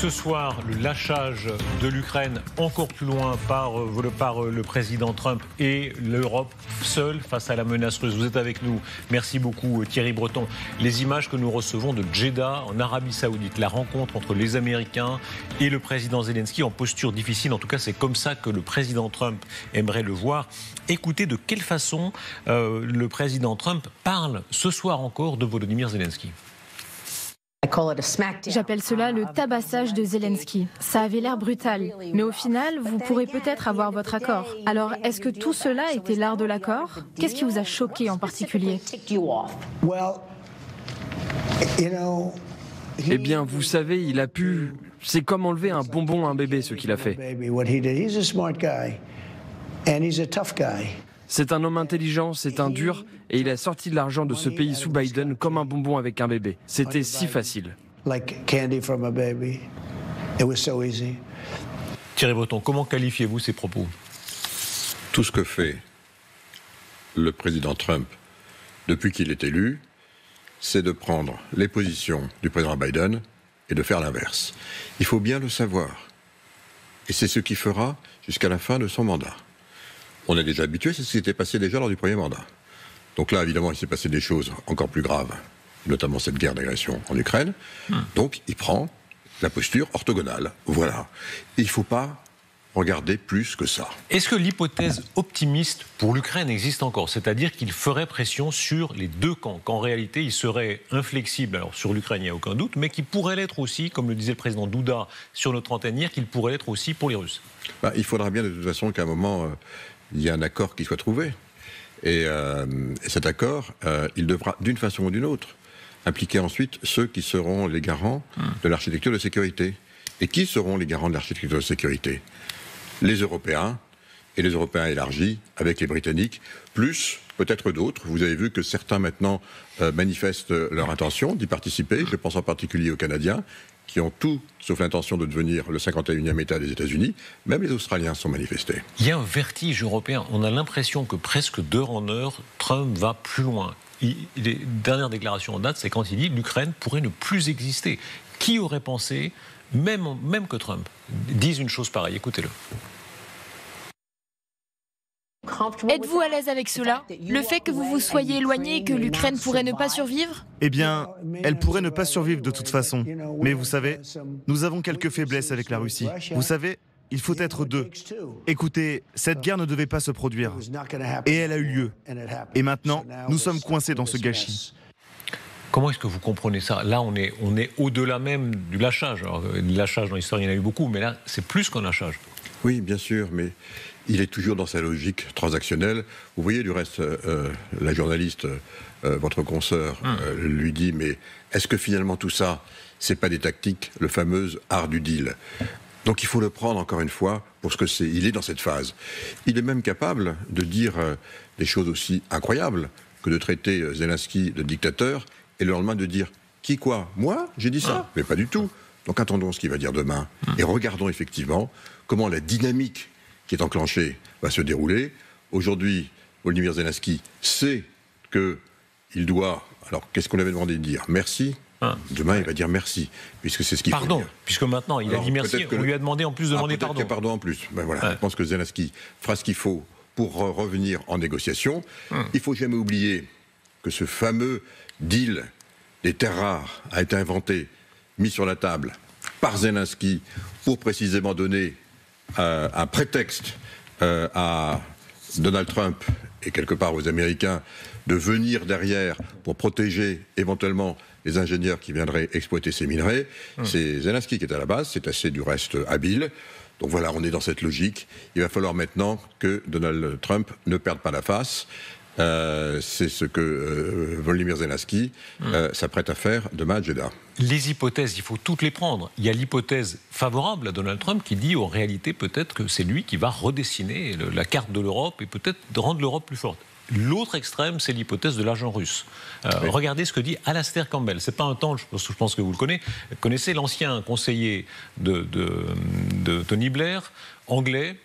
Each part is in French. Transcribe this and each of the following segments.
Ce soir, le lâchage de l'Ukraine encore plus loin par le président Trump et l'Europe seule face à la menace russe. Vous êtes avec nous. Merci beaucoup Thierry Breton. Les images que nous recevons de Jeddah en Arabie Saoudite, la rencontre entre les Américains et le président Zelensky en posture difficile. En tout cas, c'est comme ça que le président Trump aimerait le voir. Écoutez de quelle façon le président Trump parle ce soir encore de Volodymyr Zelensky. J'appelle cela le tabassage de Zelensky. Ça avait l'air brutal, mais au final, vous pourrez peut-être avoir votre accord. Alors, est-ce que tout cela était l'art de l'accord? Qu'est-ce qui vous a choqué en particulier? Eh bien, vous savez, il a pu... C'est comme enlever un bonbon à un bébé, ce qu'il a fait. C'est un homme intelligent, c'est un dur, et il a sorti de l'argent de ce pays sous Biden comme un bonbon avec un bébé. C'était si facile. Thierry Breton, comment qualifiez-vous ces propos? Tout ce que fait le président Trump depuis qu'il est élu, c'est de prendre les positions du président Biden et de faire l'inverse. Il faut bien le savoir. Et c'est ce qu'il fera jusqu'à la fin de son mandat. On est déjà habitué, c'est ce qui s'était passé déjà lors du premier mandat. Donc là, évidemment, il s'est passé des choses encore plus graves, notamment cette guerre d'agression en Ukraine. Donc, il prend la posture orthogonale. Voilà. Il ne faut pas regarder plus que ça. Est-ce que l'hypothèse optimiste pour l'Ukraine existe encore? C'est-à-dire qu'il ferait pression sur les deux camps, qu'en réalité, il serait inflexible. Alors, sur l'Ukraine, il n'y a aucun doute, mais qu'il pourrait l'être aussi, comme le disait le président Douda sur notre antenne hier, qu'il pourrait l'être aussi pour les Russes. Il faudra bien, de toute façon, qu'à un moment... il y a un accord qui soit trouvé. Et cet accord, il devra, d'une façon ou d'une autre, impliquer ensuite ceux qui seront les garants de l'architecture de sécurité. Et qui seront les garants de l'architecture de sécurité? Les Européens, et les Européens élargis, avec les Britanniques, plus peut-être d'autres. Vous avez vu que certains, maintenant, manifestent leur intention d'y participer. Je pense en particulier aux Canadiens, qui ont tout sauf l'intention de devenir le 51e État des États-Unis. Même les Australiens sont manifestés. Il y a un vertige européen. On a l'impression que presque d'heure en heure, Trump va plus loin. Les dernières déclarations en date, c'est quand il dit que l'Ukraine pourrait ne plus exister. Qui aurait pensé, même que Trump, dise une chose pareille? Écoutez-le. Êtes-vous à l'aise avec cela? Le fait que vous vous soyez éloigné et que l'Ukraine pourrait ne pas survivre? Eh bien, elle pourrait ne pas survivre de toute façon. Mais vous savez, nous avons quelques faiblesses avec la Russie. Vous savez, il faut être deux. Écoutez, cette guerre ne devait pas se produire. Et elle a eu lieu. Et maintenant, nous sommes coincés dans ce gâchis. Comment est-ce que vous comprenez ça? Là, on est au-delà même du lâchage. Alors, le lâchage dans l'histoire, il y en a eu beaucoup, mais là, c'est plus qu'un lâchage. Oui, bien sûr, mais il est toujours dans sa logique transactionnelle. Vous voyez, du reste, la journaliste, votre consoeur, lui dit, mais est-ce que finalement tout ça, c'est pas des tactiques, le fameux art du deal? Donc il faut le prendre encore une fois pour ce que c'est. Il est dans cette phase. Il est même capable de dire des choses aussi incroyables que de traiter Zelensky de dictateur et le lendemain de dire qui quoi? Moi? J'ai dit ça? Mais pas du tout. Donc attendons ce qu'il va dire demain et regardons effectivement comment la dynamique qui est enclenchée va se dérouler. Aujourd'hui, Volodymyr Zelensky sait qu'il doit... Alors, qu'est-ce qu'on avait demandé de dire? Merci. Demain, il va dire merci, puisque c'est ce qu'il faut dire. Pardon, puisque maintenant, il a dit merci, on lui a demandé en plus de demander pardon. Pardon en plus. Ben voilà, je pense que Zelensky fera ce qu'il faut pour revenir en négociation. Il ne faut jamais oublier que ce fameux deal des terres rares a été inventé, mis sur la table par Zelensky pour précisément donner un prétexte à Donald Trump et quelque part aux Américains de venir derrière pour protéger éventuellement les ingénieurs qui viendraient exploiter ces minerais. C'est Zelensky qui est à la base, c'est assez du reste habile. Donc voilà, on est dans cette logique. Il va falloir maintenant que Donald Trump ne perde pas la face. C'est ce que Volodymyr Zelensky s'apprête à faire demain à Jeddah. Les hypothèses, il faut toutes les prendre. Il y a l'hypothèse favorable à Donald Trump qui dit en réalité peut-être que c'est lui qui va redessiner la carte de l'Europe et peut-être rendre l'Europe plus forte. L'autre extrême, c'est l'hypothèse de l'agent russe. Oui. Regardez ce que dit Alastair Campbell. C'est pas un temps, je pense que vous le connaissez, l'ancien conseiller de Tony Blair, anglais,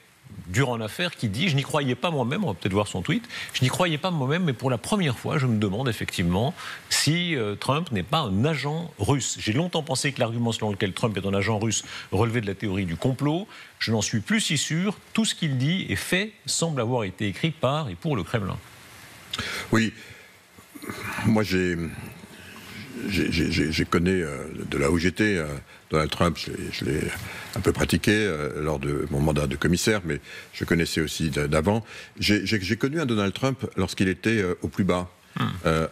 dur en affaires qui dit « Je n'y croyais pas moi-même », on va peut-être voir son tweet, « Je n'y croyais pas moi-même, mais pour la première fois, je me demande effectivement si Trump n'est pas un agent russe. J'ai longtemps pensé que l'argument selon lequel Trump est un agent russe relevait de la théorie du complot. Je n'en suis plus si sûr. Tout ce qu'il dit et fait semble avoir été écrit par et pour le Kremlin. » Oui, moi j'ai connu de là où j'étais Donald Trump, je l'ai un peu pratiqué lors de mon mandat de commissaire, mais je connaissais aussi d'avant. J'ai connu un Donald Trump lorsqu'il était au plus bas.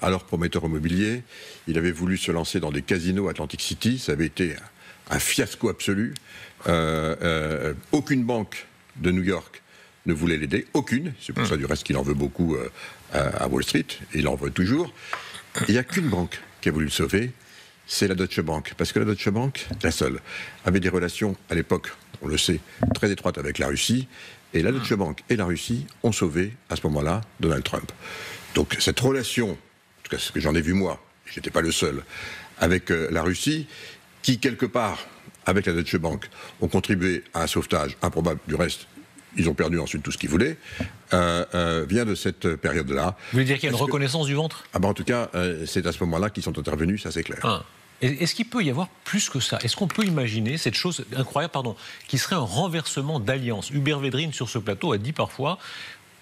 Alors prometteur immobilier, il avait voulu se lancer dans des casinos à Atlantic City, ça avait été un fiasco absolu. Aucune banque de New York ne voulait l'aider, aucune. C'est pour ça du reste qu'il en veut beaucoup à Wall Street, et il en veut toujours. Il n'y a qu'une banque qui a voulu le sauver, c'est la Deutsche Bank. Parce que la Deutsche Bank, la seule, avait des relations, à l'époque, on le sait, très étroites avec la Russie. Et la Deutsche Bank et la Russie ont sauvé, à ce moment-là, Donald Trump. Donc cette relation, en tout cas ce que j'en ai vu moi, et je n'étais pas le seul, avec la Russie, qui quelque part, avec la Deutsche Bank, ont contribué à un sauvetage improbable. Du reste, ils ont perdu ensuite tout ce qu'ils voulaient, vient de cette période-là. Vous voulez dire qu'il y a une reconnaissance du ventre ? En tout cas, c'est à ce moment-là qu'ils sont intervenus, ça c'est clair. Est-ce qu'il peut y avoir plus que ça ? Est-ce qu'on peut imaginer cette chose incroyable, qui serait un renversement d'alliance ? Hubert Védrine, sur ce plateau, a dit parfois...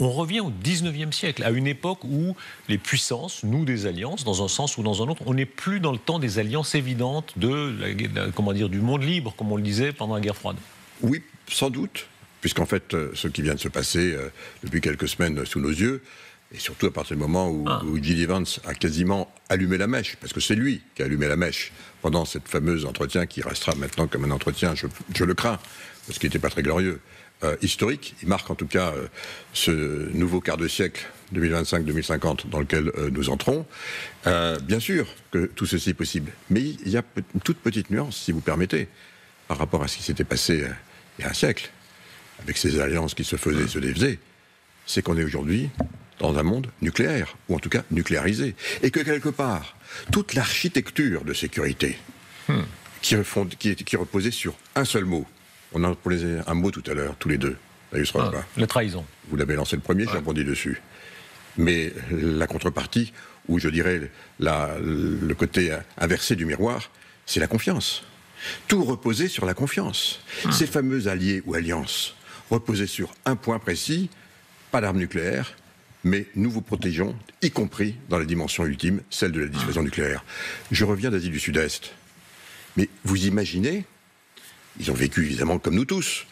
On revient au 19e siècle, à une époque où les puissances nouent des alliances, dans un sens ou dans un autre. On n'est plus dans le temps des alliances évidentes du monde libre, comme on le disait pendant la guerre froide. Oui, sans doute, puisqu'en fait, ce qui vient de se passer depuis quelques semaines sous nos yeux, et surtout à partir du moment où J.D. Vance a quasiment allumé la mèche, parce que c'est lui qui a allumé la mèche pendant cette fameuse entretien qui restera maintenant comme un entretien, je le crains, parce qu'il n'était pas très glorieux. Historique, il marque en tout cas ce nouveau quart de siècle 2025-2050 dans lequel nous entrons. Bien sûr que tout ceci est possible, mais il y a une toute petite nuance, si vous permettez, par rapport à ce qui s'était passé il y a un siècle, avec ces alliances qui se faisaient et se défaisaient, c'est qu'on est aujourd'hui dans un monde nucléaire, ou en tout cas nucléarisé, et que quelque part, toute l'architecture de sécurité qui reposait sur un seul mot. On a posé un mot tout à l'heure, tous les deux. La trahison. Vous l'avez lancé le premier, j'ai rebondi dessus. Mais la contrepartie, ou je dirais le côté inversé du miroir, c'est la confiance. Tout reposait sur la confiance. Ces fameux alliés ou alliances reposaient sur un point précis, pas d'armes nucléaires, mais nous vous protégeons, y compris dans la dimension ultime, celle de la dissuasion nucléaire. Je reviens d'Asie du Sud-Est. Mais vous imaginez... Ils ont vécu, évidemment, comme nous tous,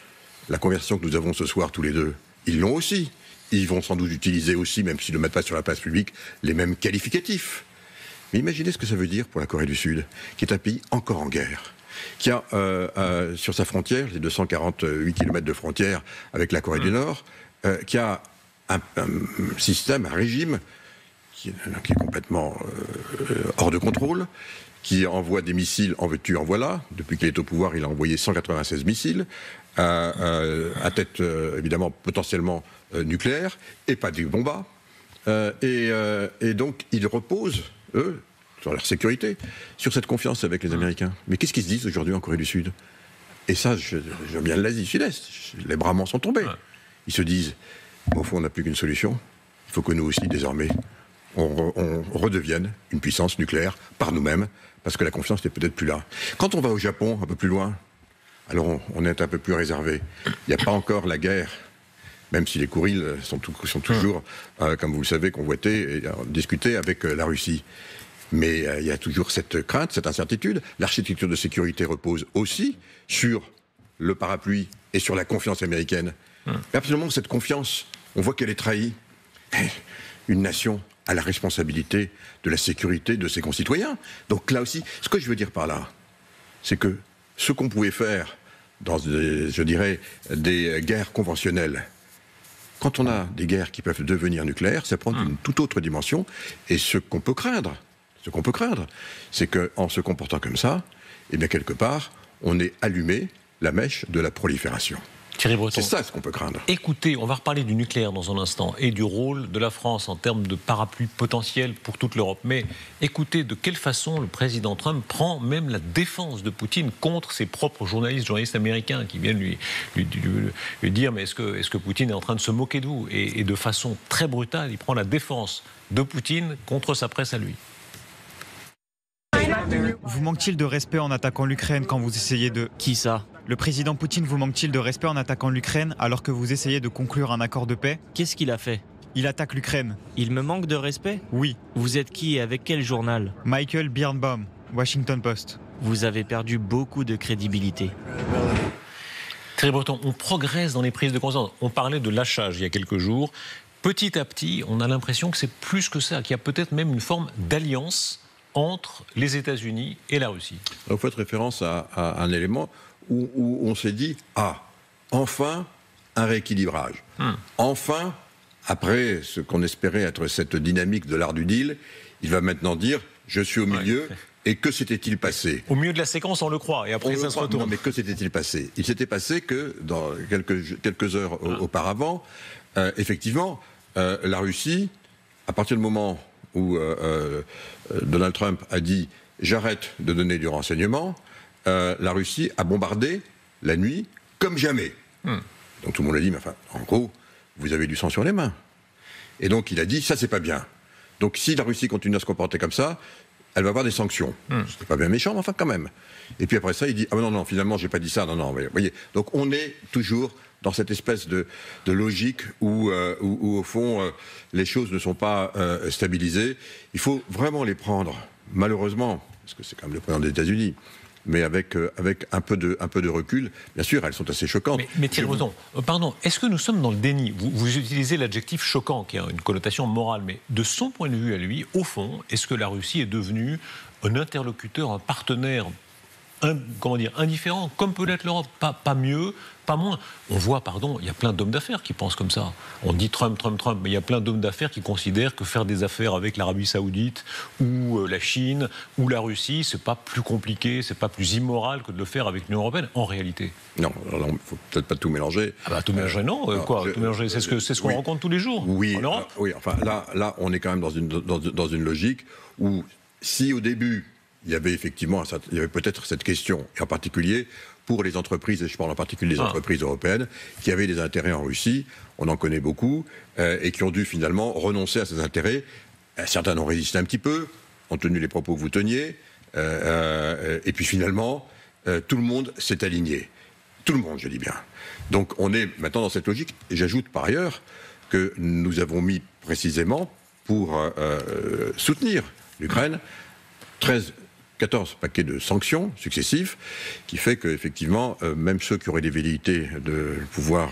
la conversation que nous avons ce soir tous les deux. Ils l'ont aussi. Ils vont sans doute utiliser aussi, même s'ils ne le mettent pas sur la place publique, les mêmes qualificatifs. Mais imaginez ce que ça veut dire pour la Corée du Sud, qui est un pays encore en guerre, qui a sur sa frontière, les 248 km de frontière avec la Corée du Nord, qui a un système, un régime qui est complètement hors de contrôle, qui envoie des missiles en veux-tu, en voilà. Depuis qu'il est au pouvoir, il a envoyé 196 missiles, à tête évidemment potentiellement nucléaire, et pas des bombas. Et donc, ils reposent, eux, sur leur sécurité, sur cette confiance avec les Américains. Mais qu'est-ce qu'ils se disent aujourd'hui en Corée du Sud ? Et ça, je viens de l'Asie Sud-Est, les Brahmans sont tombés. Ils se disent, au fond, on n'a plus qu'une solution, il faut que nous aussi, désormais, on redevienne une puissance nucléaire par nous-mêmes, parce que la confiance n'est peut-être plus là. Quand on va au Japon, un peu plus loin, alors on est un peu plus réservé. Il n'y a pas encore la guerre, même si les Kourils sont toujours, comme vous le savez, convoités et discutés avec la Russie. Mais il y a toujours cette crainte, cette incertitude. L'architecture de sécurité repose aussi sur le parapluie et sur la confiance américaine. Et absolument, cette confiance, on voit qu'elle est trahie. Une nation a la responsabilité de la sécurité de ses concitoyens. Donc là aussi, ce que je veux dire par là, c'est que ce qu'on pouvait faire dans, je dirais, des guerres conventionnelles, quand on a des guerres qui peuvent devenir nucléaires, ça prend une toute autre dimension. Et ce qu'on peut craindre, c'est qu'en se comportant comme ça, eh bien quelque part, on ait allumé la mèche de la prolifération. Thierry Breton. C'est ça ce qu'on peut craindre. Écoutez, on va reparler du nucléaire dans un instant et du rôle de la France en termes de parapluie potentiel pour toute l'Europe. Mais écoutez de quelle façon le président Trump prend même la défense de Poutine contre ses propres journalistes américains qui viennent lui dire mais est-ce que Poutine est en train de se moquer de vous et de façon très brutale, il prend la défense de Poutine contre sa presse à lui. Vous manque-t-il de respect en attaquant l'Ukraine quand vous essayez de... Qui ça? Le président Poutine vous manque-t-il de respect en attaquant l'Ukraine alors que vous essayez de conclure un accord de paix? Qu'est-ce qu'il a fait? Il attaque l'Ukraine. Il me manque de respect? Oui. Vous êtes qui et avec quel journal? Michael Birnbaum, Washington Post. Vous avez perdu beaucoup de crédibilité. Thierry Breton, on progresse dans les prises de conscience. On parlait de lâchage il y a quelques jours. Petit à petit, on a l'impression que c'est plus que ça, qu'il y a peut-être même une forme d'alliance entre les États-Unis et la Russie. Vous faites référence à un élément où on s'est dit « Ah, enfin un rééquilibrage. Enfin, après ce qu'on espérait être cette dynamique de l'art du deal, il va maintenant dire « Je suis au milieu ». Et que s'était-il passé? Au milieu de la séquence, on le croit, et après ça se retourne. Non, mais que s'était-il passé? Il s'était passé que, dans quelques heures auparavant, effectivement, la Russie, à partir du moment où Donald Trump a dit « j'arrête de donner du renseignement », la Russie a bombardé la nuit comme jamais. Donc tout le monde a dit « mais enfin, en gros, vous avez du sang sur les mains ». Et donc il a dit « ça, c'est pas bien ». Donc si la Russie continue à se comporter comme ça, elle va avoir des sanctions. C'est pas bien méchant, mais enfin quand même. Et puis après ça, il dit « ah non, finalement, j'ai pas dit ça, non, vous voyez ». Donc on est toujours dans cette espèce de logique où au fond, les choses ne sont pas stabilisées. Il faut vraiment les prendre, malheureusement, parce que c'est quand même le président des États-Unis, mais avec un peu de recul. Bien sûr, elles sont assez choquantes. Mais Thierry Breton, pardon, est-ce que nous sommes dans le déni? Vous utilisez l'adjectif choquant, qui a une connotation morale, mais de son point de vue à lui, au fond, est-ce que la Russie est devenue un interlocuteur, un partenaire indifférent, comme peut l'être l'Europe, pas mieux, pas moins. On voit, il y a plein d'hommes d'affaires qui pensent comme ça. On dit Trump, mais il y a plein d'hommes d'affaires qui considèrent que faire des affaires avec l'Arabie Saoudite ou la Chine ou la Russie, c'est pas plus compliqué, c'est pas plus immoral que de le faire avec l'Union européenne, en réalité. Non, il ne faut peut-être pas tout mélanger. Tout mélanger, non. Tout mélanger, c'est ce qu'on rencontre tous les jours en Europe. Oui, enfin là, on est quand même dans une logique où, si au début, il y avait effectivement, il y avait peut-être cette question, et en particulier pour les entreprises, et je parle en particulier des entreprises européennes, qui avaient des intérêts en Russie, on en connaît beaucoup, et qui ont dû finalement renoncer à ces intérêts. Certains ont résisté un petit peu, ont tenu les propos que vous teniez, et puis finalement, tout le monde s'est aligné. Tout le monde, je dis bien. Donc on est maintenant dans cette logique, et j'ajoute par ailleurs que nous avons mis précisément pour soutenir l'Ukraine 14 paquets de sanctions successifs, qui fait qu'effectivement, même ceux qui auraient des velléités de pouvoir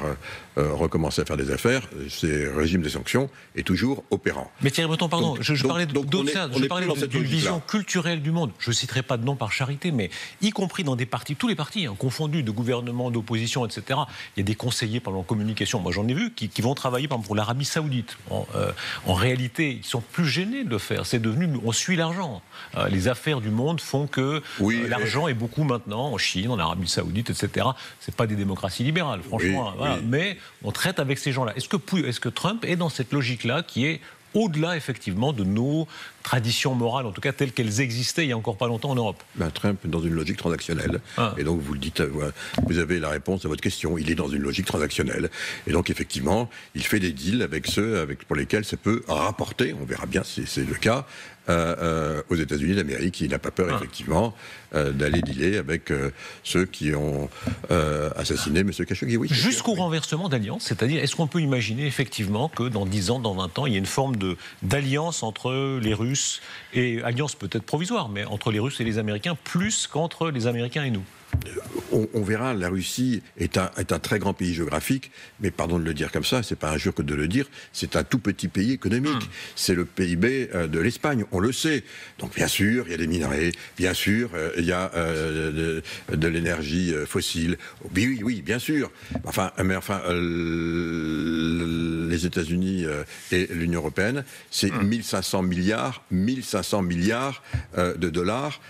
recommencer à faire des affaires, ce régime des sanctions est toujours opérant. Mais Thierry Breton, pardon, je parlais d'une vision culturelle du monde. Je ne citerai pas de nom par charité, mais y compris dans des partis, tous les partis, confondus, de gouvernement, d'opposition, etc. Il y a des conseillers pendant la communication, moi j'en ai vu, qui vont travailler par exemple pour l'Arabie Saoudite. En réalité, ils sont plus gênés de le faire. C'est devenu, on suit l'argent. Les affaires du monde font que l'argent est beaucoup maintenant en Chine, en Arabie Saoudite, etc. C'est pas des démocraties libérales, franchement. Mais on traite avec ces gens-là. Est-ce que Trump est dans cette logique-là qui est au-delà, effectivement, de nos traditions morales, en tout cas telles qu'elles existaient il y a encore pas longtemps en Europe? Trump est dans une logique transactionnelle. Et donc, vous le dites, vous avez la réponse à votre question. Il est dans une logique transactionnelle. Et donc, effectivement, il fait des deals avec ceux pour lesquels ça peut rapporter, on verra bien si c'est le cas, aux États-Unis d'Amérique. Il n'a pas peur, effectivement, d'aller dealer avec ceux qui ont assassiné M. Khashoggi. Oui, jusqu'au renversement d'alliance, c'est-à-dire, est-ce qu'on peut imaginer, effectivement, que dans 10 ans, dans 20 ans, il y ait une forme d'alliance entre les Russes, et alliance peut-être provisoire, mais entre les Russes et les Américains, plus qu'entre les Américains et nous? On verra, la Russie est un très grand pays géographique, mais pardon de le dire comme ça, c'est pas injure que de le dire, c'est un tout petit pays économique. C'est le PIB de l'Espagne, on le sait. Donc bien sûr, il y a des minerais, bien sûr, il y a de l'énergie fossile. Oui, bien sûr. Les États-Unis et l'Union européenne, c'est 1500 milliards de dollars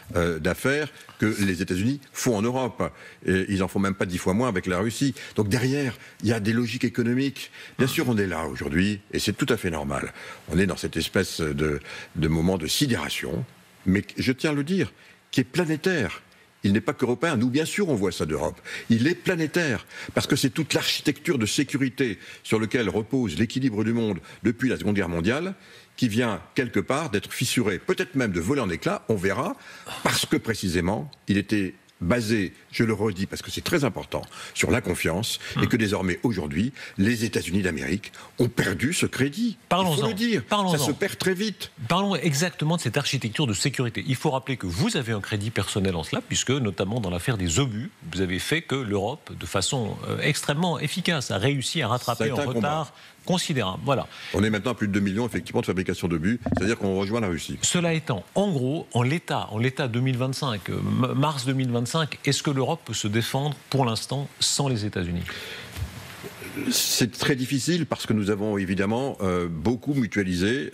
d'affaires que les États-Unis font en Europe. Europe. Et ils en font même pas 10 fois moins avec la Russie. Donc derrière, il y a des logiques économiques. Bien sûr, on est là aujourd'hui, et c'est tout à fait normal. On est dans cette espèce de moment de sidération, mais je tiens à le dire, qui est planétaire. Il n'est pas qu'européen. Nous, bien sûr, on voit ça d'Europe. Il est planétaire, parce que c'est toute l'architecture de sécurité sur laquelle repose l'équilibre du monde depuis la Seconde Guerre mondiale qui vient, quelque part, d'être fissuré, peut-être même de voler en éclats, on verra, parce que, précisément, il était basé, je le redis parce que c'est très important, sur la confiance, et que désormais, aujourd'hui, les États-Unis d'Amérique ont perdu ce crédit. Il faut le dire, ça se perd très vite. Parlons exactement de cette architecture de sécurité. Il faut rappeler que vous avez un crédit personnel en cela, puisque, notamment dans l'affaire des obus, vous avez fait que l'Europe, de façon extrêmement efficace, a réussi à rattraper un retard considérable. Voilà. On est maintenant à plus de 2 millions, effectivement, de fabrication d'obus, c'est-à-dire qu'on rejoint la Russie. Cela étant, en gros, en l'état 2025, mars 2025, est-ce que l'Europe peut se défendre pour l'instant sans les États-Unis ? C'est très difficile parce que nous avons évidemment beaucoup mutualisé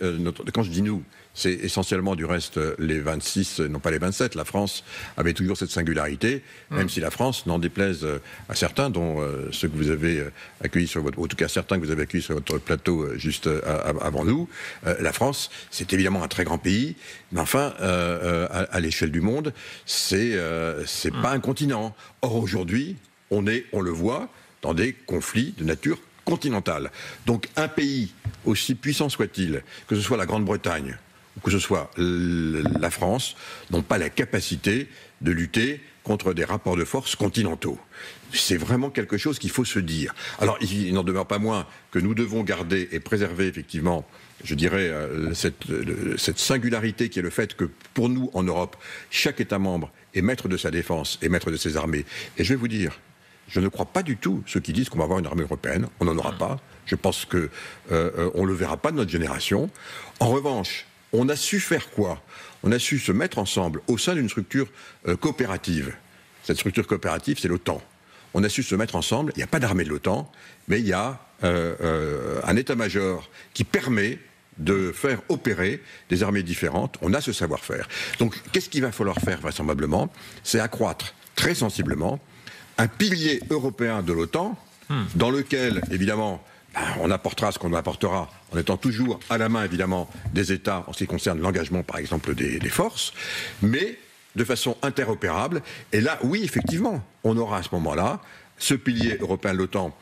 quand je dis nous, c'est essentiellement du reste les 26, non pas les 27. La France avait toujours cette singularité, même si la France, n'en déplaise à certains, dont ceux que vous avez accueillis sur votre, en tout cas certains que vous avez accueillis sur votre plateau juste avant nous, la France, c'est évidemment un très grand pays, mais enfin, à l'échelle du monde, c'est pas un continent. Or aujourd'hui, on le voit, dans des conflits de nature continentale. Donc un pays, aussi puissant soit-il, que ce soit la Grande-Bretagne ou que ce soit la France, n'ont pas la capacité de lutter contre des rapports de force continentaux. C'est vraiment quelque chose qu'il faut se dire. Alors il n'en demeure pas moins que nous devons garder et préserver effectivement, je dirais, cette singularité qui est le fait que pour nous en Europe, chaque État membre est maître de sa défense et maître de ses armées. Et je vais vous dire, je ne crois pas du tout ceux qui disent qu'on va avoir une armée européenne. On n'en aura pas. Je pense qu'on ne le verra pas de notre génération. En revanche, on a su faire quoi ? On a su se mettre ensemble au sein d'une structure coopérative. Cette structure coopérative, c'est l'OTAN. On a su se mettre ensemble. Il n'y a pas d'armée de l'OTAN, mais il y a un état-major qui permet de faire opérer des armées différentes. On a ce savoir-faire. Donc, qu'est-ce qu'il va falloir faire, vraisemblablement ? C'est accroître très sensiblement un pilier européen de l'OTAN, dans lequel, évidemment, on apportera ce qu'on apportera, en étant toujours à la main, évidemment, des États, en ce qui concerne l'engagement, par exemple, des forces, mais de façon interopérable. Et là, oui, effectivement, on aura à ce moment-là ce pilier européen de l'OTAN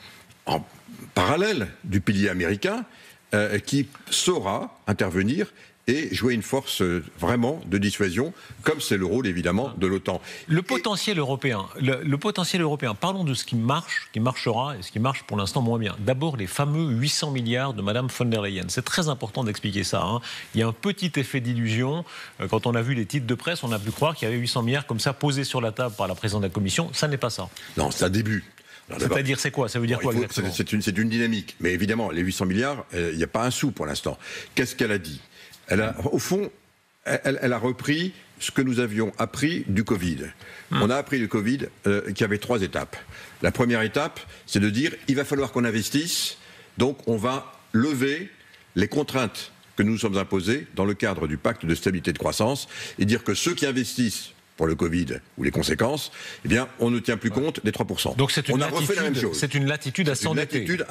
en parallèle du pilier américain, qui saura intervenir et jouer une force vraiment de dissuasion, comme c'est le rôle évidemment de l'OTAN. Le potentiel européen, parlons de ce qui marche, qui marchera et ce qui marche pour l'instant moins bien. D'abord les fameux 800 milliards de Madame von der Leyen. C'est très important d'expliquer ça. Il y a un petit effet d'illusion. Quand on a vu les titres de presse, on a pu croire qu'il y avait 800 milliards comme ça posés sur la table par la présidente de la Commission. Ça n'est pas ça. Non, c'est un début. C'est-à-dire, c'est quoi ? Ça veut dire quoi exactement ? C'est une dynamique. Mais évidemment, les 800 milliards, il n'y a pas un sou pour l'instant. Qu'est-ce qu'elle a dit ? Au fond, elle a repris ce que nous avions appris du Covid. On a appris du Covid qu'il y avait 3 étapes. La première étape, c'est de dire il va falloir qu'on investisse, donc on va lever les contraintes que nous nous sommes imposées dans le cadre du pacte de stabilité et de croissance et dire que ceux qui investissent pour le Covid ou les conséquences, eh bien, on ne tient plus compte des 3%. Donc on a refait la même chose. C'est une latitude à s'endetter. Une latitude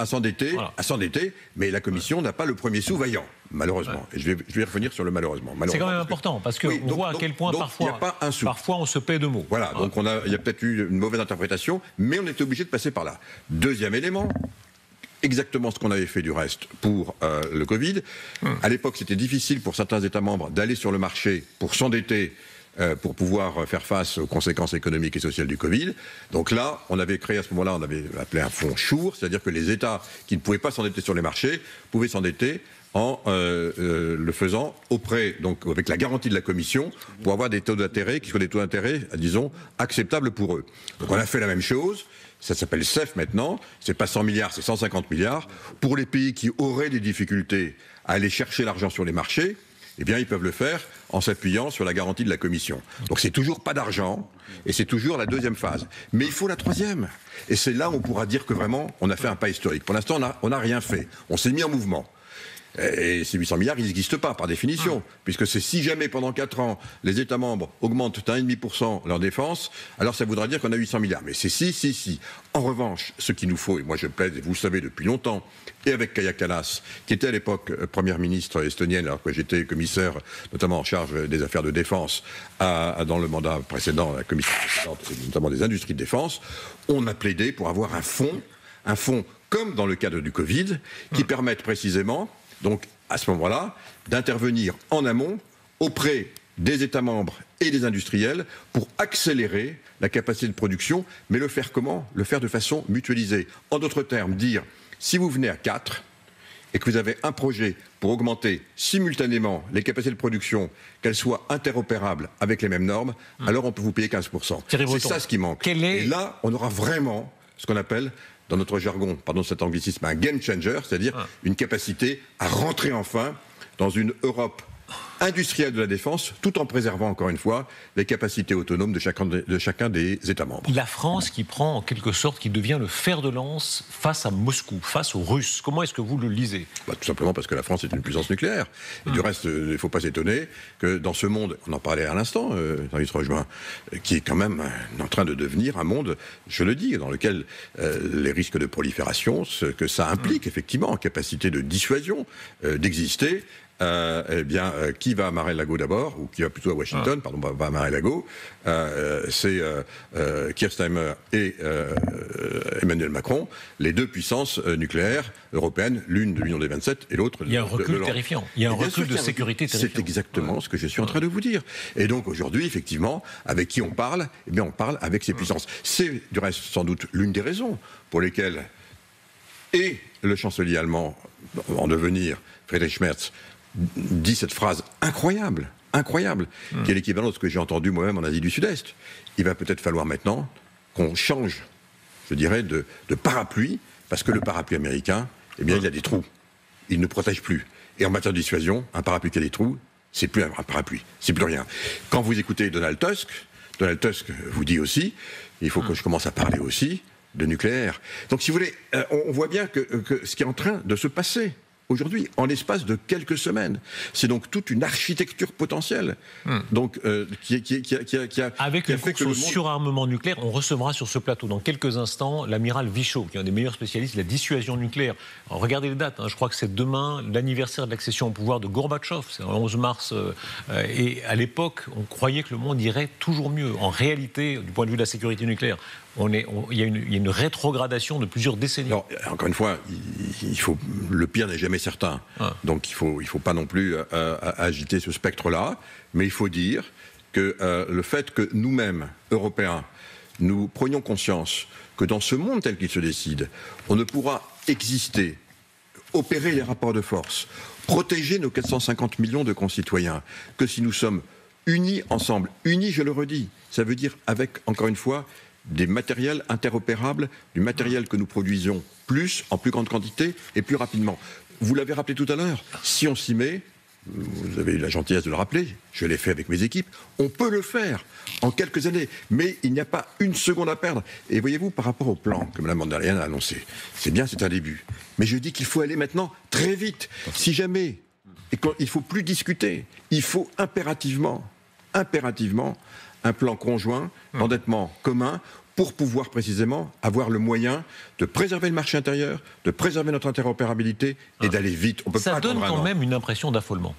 à s'endetter, mais la Commission n'a pas le premier sou vaillant, malheureusement. Et je vais revenir sur le malheureusement. C'est quand même important, parce qu'on voit à quel point parfois on se paie de mots. Voilà, donc il y a peut-être eu une mauvaise interprétation, mais on était obligé de passer par là. Deuxième élément, exactement ce qu'on avait fait du reste pour le Covid. À l'époque, c'était difficile pour certains États membres d'aller sur le marché pour s'endetter, pour pouvoir faire face aux conséquences économiques et sociales du Covid. Donc là, on avait créé à ce moment-là, on avait appelé un fonds Schur, c'est-à-dire que les États qui ne pouvaient pas s'endetter sur les marchés pouvaient s'endetter en le faisant auprès, donc avec la garantie de la Commission, pour avoir des taux d'intérêt qui soient des taux d'intérêt, disons, acceptables pour eux. Donc on a fait la même chose. Ça s'appelle CEF maintenant, c'est pas 100 milliards, c'est 150 milliards. Pour les pays qui auraient des difficultés à aller chercher l'argent sur les marchés, eh bien, ils peuvent le faire en s'appuyant sur la garantie de la Commission. Donc, c'est toujours pas d'argent, et c'est toujours la deuxième phase. Mais il faut la troisième. Et c'est là où on pourra dire que vraiment, on a fait un pas historique. Pour l'instant, on n'a rien fait. On s'est mis en mouvement. Et ces 800 milliards, ils n'existent pas par définition, puisque c'est si jamais pendant 4 ans, les États membres augmentent 1,5% leur défense, alors ça voudra dire qu'on a 800 milliards. Mais c'est si. En revanche, ce qu'il nous faut, et moi je plaide, et vous le savez depuis longtemps, et avec Kaja Kallas, qui était à l'époque première ministre estonienne, alors que j'étais commissaire, notamment en charge des affaires de défense, dans le mandat précédent, la commission précédente, notamment des industries de défense, on a plaidé pour avoir un fonds comme dans le cadre du Covid, qui permette précisément, donc à ce moment-là, d'intervenir en amont auprès des États membres et des industriels pour accélérer la capacité de production, mais le faire comment ? Le faire de façon mutualisée. En d'autres termes, dire, si vous venez à 4 et que vous avez un projet pour augmenter simultanément les capacités de production, qu'elles soient interopérables avec les mêmes normes, alors on peut vous payer 15%. C'est ça ce qui manque. Et là, on aura vraiment ce qu'on appelle, dans notre jargon, pardon cet anglicisme, un game changer, c'est-à-dire une capacité à rentrer enfin dans une Europe industrielle de la défense, tout en préservant, encore une fois, les capacités autonomes de chacun des États membres. La France qui prend, en quelque sorte, qui devient le fer de lance face à Moscou, face aux Russes. Comment est-ce que vous le lisez ? Tout simplement parce que la France est une puissance nucléaire. Et du reste, il ne faut pas s'étonner que dans ce monde, on en parlait à l'instant, dans se rejoint, qui est quand même en train de devenir un monde, je le dis, dans lequel les risques de prolifération, ce que ça implique, effectivement, en capacité de dissuasion, d'exister, qui va à Mar-a-Lago d'abord, ou qui va plutôt à Washington, va à Mar-a-Lago, c'est Keir Starmer et Emmanuel Macron, les deux puissances nucléaires européennes, l'une de l'Union des 27 et l'autre Il y a un recul terrifiant. Il y a un recul de sécurité terrifiant. C'est exactement ce que je suis en train de vous dire. Et donc aujourd'hui, effectivement, avec qui on parle ? Eh bien, on parle avec ces puissances. C'est du reste sans doute l'une des raisons pour lesquelles et le chancelier allemand en devenir, Friedrich Merz, dit cette phrase incroyable, qui est l'équivalent de ce que j'ai entendu moi-même en Asie du Sud-Est. Il va peut-être falloir maintenant qu'on change, je dirais, de parapluie, parce que le parapluie américain, eh bien, il a des trous. Il ne protège plus. Et en matière de dissuasion, un parapluie qui a des trous, c'est plus un parapluie, c'est plus rien. Quand vous écoutez Donald Tusk vous dit aussi, il faut que je commence à parler aussi de nucléaire. Donc, si vous voulez, on voit bien que ce qui est en train de se passer aujourd'hui, en l'espace de quelques semaines. C'est donc toute une architecture potentielle donc, qui a... Avec une course au surarmement nucléaire, on recevra sur ce plateau dans quelques instants l'amiral Vichot, qui est un des meilleurs spécialistes de la dissuasion nucléaire. Alors, regardez les dates, je crois que c'est demain l'anniversaire de l'accession au pouvoir de Gorbatchev, c'est le 11 mars. Et à l'époque, on croyait que le monde irait toujours mieux. En réalité, du point de vue de la sécurité nucléaire, il y a une rétrogradation de plusieurs décennies. Alors, encore une fois, le pire n'est jamais certain. Donc il faut pas non plus agiter ce spectre-là, mais il faut dire que le fait que nous-mêmes, Européens, nous prenions conscience que dans ce monde tel qu'il se décide, on ne pourra exister, opérer les rapports de force, protéger nos 450 millions de concitoyens, que si nous sommes unis ensemble. Unis, je le redis, ça veut dire avec, encore une fois, des matériels interopérables, du matériel que nous produisons en plus grande quantité et plus rapidement. Vous l'avez rappelé tout à l'heure, si on s'y met, vous avez eu la gentillesse de le rappeler, je l'ai fait avec mes équipes, on peut le faire en quelques années, mais il n'y a pas une seconde à perdre. Et voyez-vous, par rapport au plan que Mme von der Leyen a annoncé, c'est bien, c'est un début, mais je dis qu'il faut aller maintenant très vite. Si jamais, et quand il ne faut plus discuter, il faut impérativement un plan conjoint d'endettement commun pour pouvoir précisément avoir le moyen de préserver le marché intérieur, de préserver notre interopérabilité et d'aller vite. On peut ça pas donne quand même une impression d'affolement.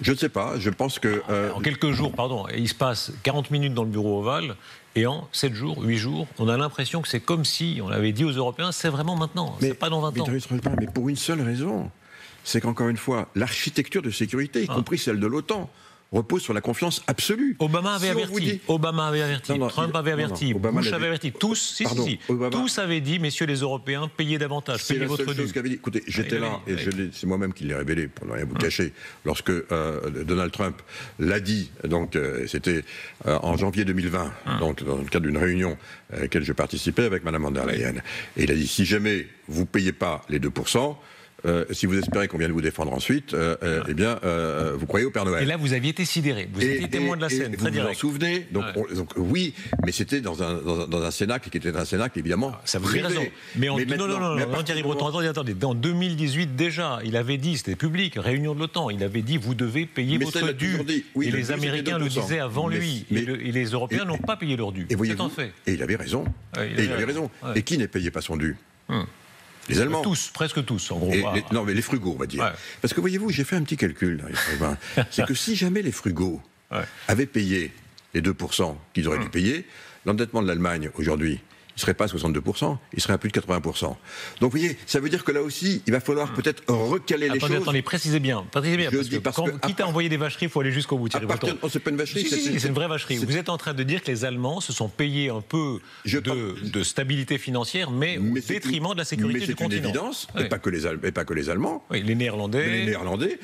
Je ne sais pas, je pense que... En quelques jours, il se passe 40 minutes dans le bureau ovale et en 7 jours, 8 jours, on a l'impression que c'est comme si on avait dit aux Européens, c'est vraiment maintenant, c'est pas dans 20 ans. Mais pour une seule raison, c'est qu'encore une fois, l'architecture de sécurité, y compris celle de l'OTAN, repose sur la confiance absolue. Obama avait averti, Trump avait averti, Bush avait averti, tous avaient dit, messieurs les Européens, payez davantage, payez votre dû. Écoutez, j'étais là, et c'est moi-même qui l'ai révélé, pour ne rien vous cacher, lorsque Donald Trump l'a dit, donc c'était en janvier 2020, donc dans le cadre d'une réunion à laquelle je participais avec Mme von der Leyen, et il a dit, si jamais vous ne payez pas les 2%, si vous espérez qu'on vienne vous défendre ensuite, eh bien, vous croyez au Père Noël. Et là, vous aviez été sidéré. Vous étiez témoin de la scène, très direct. Vous vous en souvenez, donc, donc oui, mais c'était dans un cénacle qui était un cénacle, évidemment. Ça vous avez raison. Mais non, Thierry Breton, attendez. En 2018, déjà, il avait dit, c'était public, réunion de l'OTAN, il avait dit, vous devez payer votre dû. Et les Américains le disaient avant lui. Et les Européens n'ont pas payé leur dû. C'est un fait. Et il avait raison. Et qui ne payait pas son dû? Les Allemands. Tous, presque tous, en gros. Non, mais les frugaux, on va dire. Ouais. Parce que voyez-vous, j'ai fait un petit calcul, là, c'est que si jamais les frugaux avaient payé les 2% qu'ils auraient dû payer, l'endettement de l'Allemagne, aujourd'hui, il ne serait pas à 62%, il serait à plus de 80%. Donc vous voyez, ça veut dire que là aussi, il va falloir peut-être recaler les choses. Attendez, précisez bien, parce que quitte à envoyer des vacheries, il faut aller jusqu'au bout, Thierry Breton. C'est pas une vacherie. C'est une vraie vacherie. Vous êtes en train de dire que les Allemands se sont payés un peu de stabilité financière, mais au détriment de la sécurité du continent. C'est une évidence, et pas que les Allemands. Oui, les Néerlandais,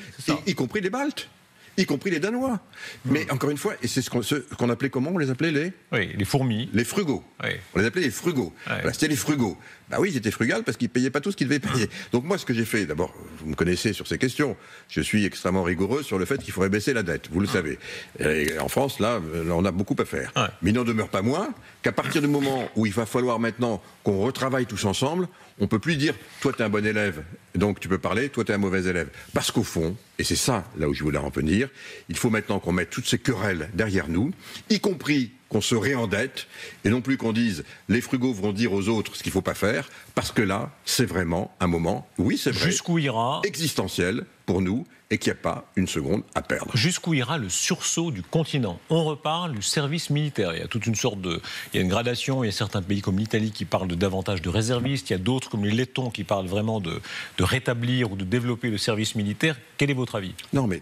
y compris les Baltes. Y compris les Danois. Mais encore une fois, et c'est ce qu'on appelait comment? On les appelait les fourmis. Les frugaux. Oui. On les appelait les frugaux. Voilà, c'était les frugaux. Bah oui, ils étaient frugales parce qu'ils ne payaient pas tout ce qu'ils devaient payer. Donc moi, ce que j'ai fait, d'abord, vous me connaissez sur ces questions, je suis extrêmement rigoureux sur le fait qu'il faudrait baisser la dette, vous le savez. Et en France, là, on a beaucoup à faire. Mais il n'en demeure pas moins qu'à partir du moment où il va falloir maintenant qu'on retravaille tous ensemble, on ne peut plus dire « toi, tu es un bon élève, donc tu peux parler, toi, tu es un mauvais élève ». Parce qu'au fond, et c'est ça, là où je voulais en venir, il faut maintenant qu'on mette toutes ces querelles derrière nous, y compris qu'on se réendette, et non plus qu'on dise « les frugaux vont dire aux autres ce qu'il ne faut pas faire », parce que là, c'est vraiment un moment, oui, c'est vrai, jusqu'où ira existentiel pour nous, et qu'il n'y a pas une seconde à perdre. Jusqu'où ira le sursaut du continent? On reparle du service militaire. Il y a toute une sorte de... Il y a une gradation. Il y a certains pays comme l'Italie qui parlent davantage de réservistes. Il y a d'autres comme les Lettons qui parlent vraiment de rétablir ou de développer le service militaire. Quel est votre avis? Non, mais...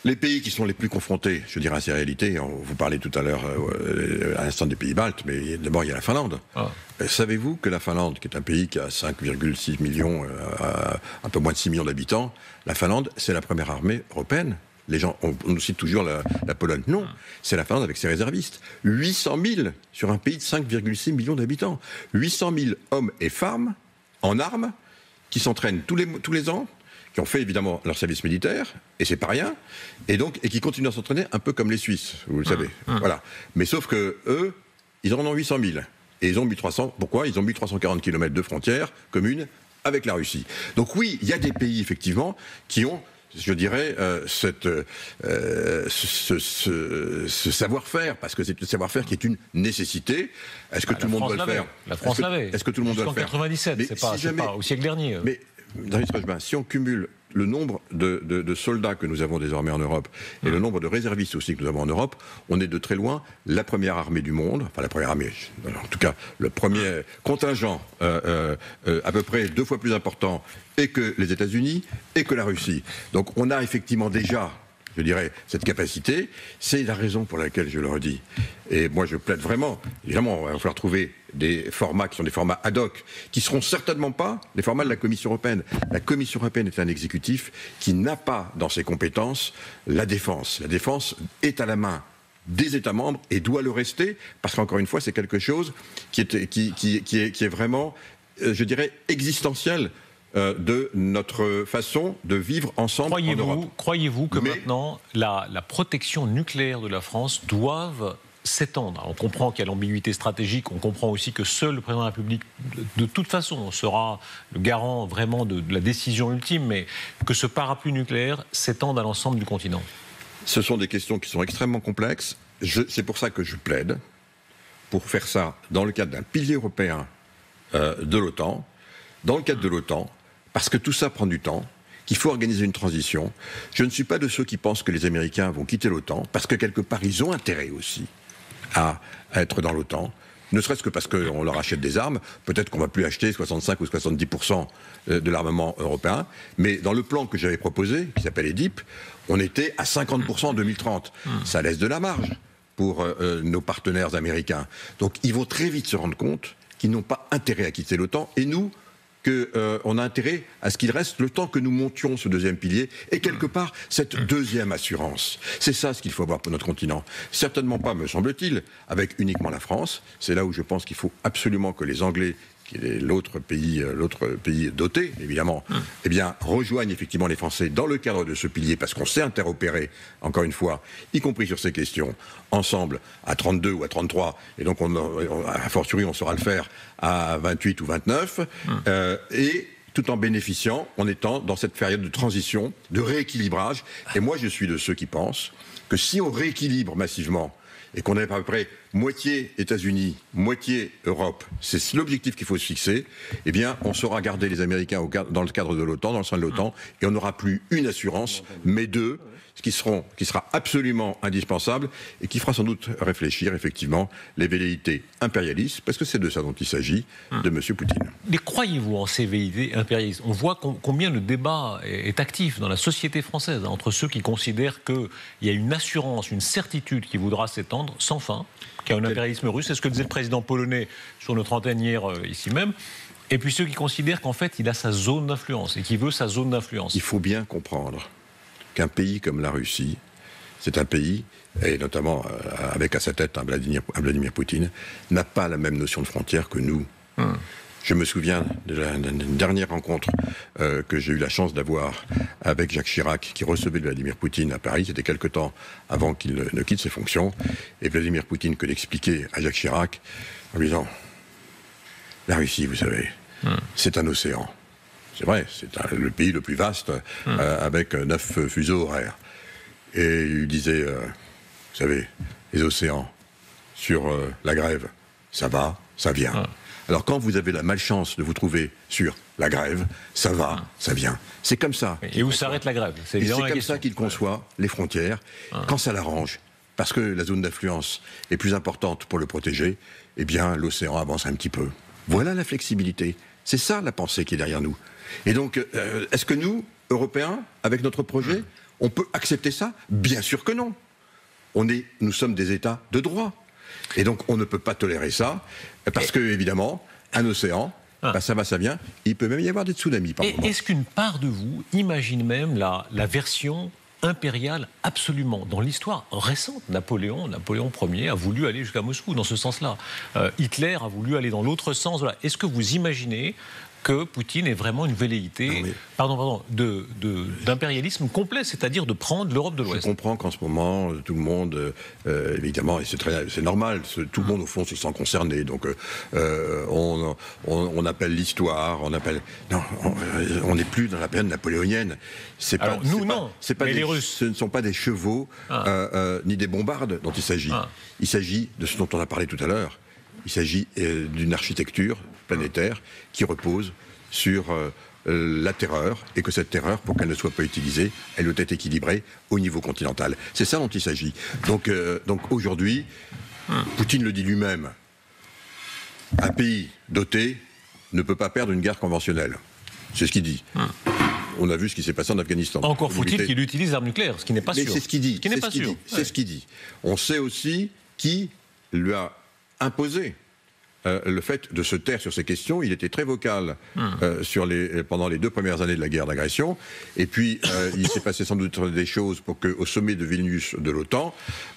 les pays qui sont les plus confrontés, je dirais à ces réalités, vous parlez tout à l'heure à l'instant des pays baltes, mais d'abord il y a la Finlande. Savez-vous que la Finlande, qui est un pays qui a 5,6 millions, un peu moins de 6 millions d'habitants, la Finlande, c'est la première armée européenne? Les gens, on nous cite toujours la Pologne. Non, c'est la Finlande avec ses réservistes. 800 000 sur un pays de 5,6 millions d'habitants. 800 000 hommes et femmes en armes qui s'entraînent tous les ans, qui ont fait évidemment leur service militaire, et c'est pas rien, et qui continuent à s'entraîner un peu comme les Suisses, vous le savez. Voilà. Mais sauf que eux, ils en ont 800 000. Et ils ont 1300. Pourquoi? Ils ont 1340 km de frontières communes avec la Russie. Donc oui, il y a des pays effectivement qui ont, je dirais, ce savoir-faire, parce que c'est le savoir-faire qui est une nécessité. Est-ce que tout le monde doit le faire? La France l'avait. Est-ce que tout le monde doit le faire? En 97, c'est pas au siècle dernier. Mais si on cumule le nombre de soldats que nous avons désormais en Europe et le nombre de réservistes aussi que nous avons en Europe, on est de très loin la première armée du monde, enfin la première armée, en tout cas le premier contingent à peu près 2 fois plus important et que les États-Unis et que la Russie. Donc on a effectivement déjà, je dirais, cette capacité. C'est la raison pour laquelle je le redis. Et moi, je plaide vraiment. Évidemment, il va falloir trouver des formats qui sont des formats ad hoc, qui ne seront certainement pas les formats de la Commission européenne. La Commission européenne est un exécutif qui n'a pas dans ses compétences la défense. La défense est à la main des États membres et doit le rester, parce qu'encore une fois, c'est quelque chose qui est vraiment, je dirais, existentiel de notre façon de vivre ensemble en Europe. Croyez-vous que maintenant la protection nucléaire de la France doive s'étendre? On comprend qu'il y a l'ambiguïté stratégique, on comprend aussi que seul le président de la République, de toute façon, sera le garant vraiment de la décision ultime, mais que ce parapluie nucléaire s'étende à l'ensemble du continent. Ce sont des questions qui sont extrêmement complexes. C'est pour ça que je plaide pour faire ça dans le cadre d'un pilier européen de l'OTAN, dans le cadre de l'OTAN, parce que tout ça prend du temps, qu'il faut organiser une transition. Je ne suis pas de ceux qui pensent que les Américains vont quitter l'OTAN, parce que quelque part, ils ont intérêt aussi à être dans l'OTAN, ne serait-ce que parce qu'on leur achète des armes. Peut-être qu'on ne va plus acheter 65 ou 70% de l'armement européen, mais dans le plan que j'avais proposé, qui s'appelle EDIP, on était à 50% en 2030. Ça laisse de la marge pour nos partenaires américains. Donc ils vont très vite se rendre compte qu'ils n'ont pas intérêt à quitter l'OTAN, et nous, qu'on a intérêt à ce qu'il reste le temps que nous montions ce deuxième pilier et quelque part cette deuxième assurance. C'est ça ce qu'il faut avoir pour notre continent. Certainement pas, me semble-t-il, avec uniquement la France. C'est là où je pense qu'il faut absolument que les Anglais, qui est l'autre pays doté, évidemment, eh bien, rejoignent effectivement les Français dans le cadre de ce pilier, parce qu'on s'est interopéré, encore une fois, y compris sur ces questions, ensemble, à 32 ou à 33, et donc, a fortiori, on saura le faire à 28 ou 29, et tout en bénéficiant, en étant dans cette période de transition, de rééquilibrage. Et moi, je suis de ceux qui pensent que si on rééquilibre massivement, et qu'on est à peu près moitié États-Unis, moitié Europe, c'est l'objectif qu'il faut se fixer, eh bien, on saura garder les Américains dans le cadre de l'OTAN, dans le sein de l'OTAN, et on n'aura plus une assurance, mais deux, qui sera absolument indispensable, et qui fera sans doute réfléchir, effectivement, les velléités impérialistes, parce que c'est de ça dont il s'agit, de M. Poutine. Mais croyez-vous en ces velléités impérialistes? On voit combien le débat est actif dans la société française, entre ceux qui considèrent qu'il y a une assurance, une certitude qui voudra s'étendre sans fin, qu'il y a un impérialisme russe. C'est ce que disait le président polonais sur notre antenne hier, ici même. Et puis ceux qui considèrent qu'en fait, il a sa zone d'influence et qu'il veut sa zone d'influence. Il faut bien comprendre qu'un pays comme la Russie, c'est un pays, et notamment avec à sa tête un Vladimir Poutine, n'a pas la même notion de frontière que nous. Je me souviens d'une dernière rencontre que j'ai eu la chance d'avoir avec Jacques Chirac, qui recevait Vladimir Poutine à Paris. C'était quelque temps avant qu'il ne quitte ses fonctions. Et Vladimir Poutine que d'expliquer à Jacques Chirac en lui disant « La Russie, vous savez, c'est un océan. C'est vrai, c'est le pays le plus vaste, avec 9 fuseaux horaires. » Et il disait, vous savez, les océans, sur la grève, ça va, ça vient. Alors quand vous avez la malchance de vous trouver sur la grève, ça va, ça vient. C'est comme ça. Et où s'arrête la grève? C'est comme ça qu'il conçoit les frontières, quand ça l'arrange. Parce que la zone d'influence est plus importante pour le protéger, eh bien l'océan avance un petit peu. Voilà la flexibilité. C'est ça la pensée qui est derrière nous. Et donc, est-ce que nous, Européens, avec notre projet, on peut accepter ça? Bien sûr que non. Nous sommes des États de droit. Et donc, on ne peut pas tolérer ça, parce que, évidemment, un océan, ça va, ça vient. Il peut même y avoir des tsunamis, par moment. Est-ce qu'une part de vous imagine même la version impériale absolument? Dans l'histoire récente, Napoléon Ier a voulu aller jusqu'à Moscou, dans ce sens-là. Hitler a voulu aller dans l'autre sens. Voilà. Est-ce que vous imaginez que Poutine est vraiment une velléité d'impérialisme complet, c'est-à-dire de prendre l'Europe de l'Ouest? Je comprends qu'en ce moment, tout le monde, évidemment, et c'est normal, tout le monde au fond se sent concerné. Donc on appelle l'histoire, non, on n'est plus dans la période napoléonienne. Les Russes. Ce ne sont pas des chevaux ni des bombardes dont il s'agit. Il s'agit de ce dont on a parlé tout à l'heure. Il s'agit d'une architecture planétaire qui repose sur la terreur, et que cette terreur, pour qu'elle ne soit pas utilisée, elle doit être équilibrée au niveau continental. C'est ça dont il s'agit. Donc aujourd'hui, Poutine le dit lui-même, un pays doté ne peut pas perdre une guerre conventionnelle. C'est ce qu'il dit. On a vu ce qui s'est passé en Afghanistan. Encore faut-il qu'il utilise l'arme nucléaire, ce qui n'est pas sûr. Mais c'est ce qu'il dit. C'est ce qu'il dit. On sait aussi qui lui a imposé le fait de se taire sur ces questions. Il était très vocal pendant les 2 premières années de la guerre d'agression. Et puis, il s'est passé sans doute des choses pour qu'au sommet de Vilnius de l'OTAN,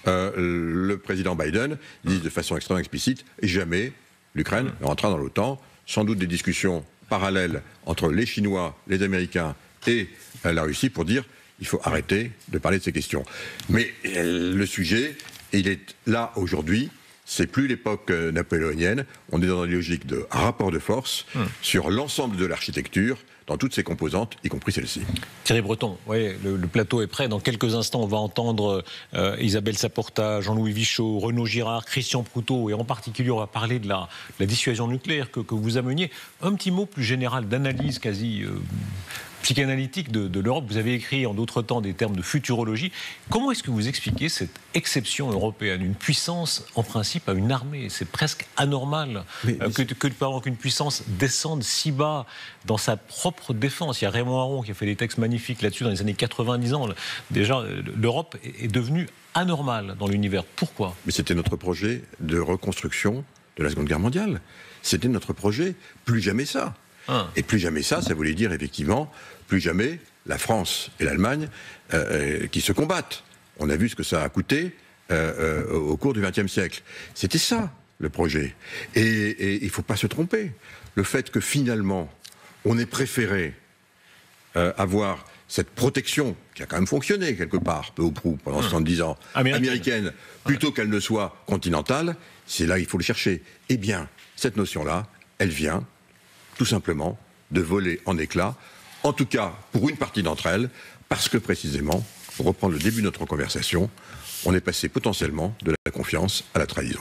le président Biden dise de façon extrêmement explicite, jamais l'Ukraine ne rentrera dans l'OTAN. Sans doute des discussions parallèles entre les Chinois, les Américains et la Russie pour dire il faut arrêter de parler de ces questions. Mais le sujet, il est là aujourd'hui. C'est plus l'époque napoléonienne. On est dans une logique de rapport de force sur l'ensemble de l'architecture, dans toutes ses composantes, y compris celle-ci. Thierry Breton, oui, le plateau est prêt. Dans quelques instants, on va entendre Isabelle Saporta, Jean-Louis Vichot, Renaud Girard, Christian Proutot, et en particulier, on va parler de la dissuasion nucléaire que vous ameniez. Un petit mot plus général d'analyse quasi psychanalytique de l'Europe. Vous avez écrit en d'autres temps des termes de futurologie. Comment est-ce que vous expliquez cette exception européenne? Une puissance, en principe, a une armée. C'est presque anormal qu'une puissance descende si bas dans sa propre défense. Il y a Raymond Aron qui a fait des textes magnifiques là-dessus dans les années 90 ans. Déjà, l'Europe est devenue anormale dans l'univers. Pourquoi? Mais c'était notre projet de reconstruction de la Seconde Guerre mondiale. C'était notre projet. Plus jamais ça. Et plus jamais ça voulait dire effectivement plus jamais la France et l'Allemagne qui se combattent. On a vu ce que ça a coûté au cours du XXe siècle. C'était ça le projet. Et il ne faut pas se tromper. le fait que finalement, on ait préféré avoir cette protection, qui a quand même fonctionné quelque part, peu ou prou, pendant 70 ans, américaine, plutôt qu'elle ne soit continentale, c'est là qu'il faut le chercher. Eh bien, cette notion-là, elle vient tout simplement de voler en éclats, en tout cas pour une partie d'entre elles, parce que précisément, pour reprendre le début de notre conversation, on est passé potentiellement de la confiance à la trahison.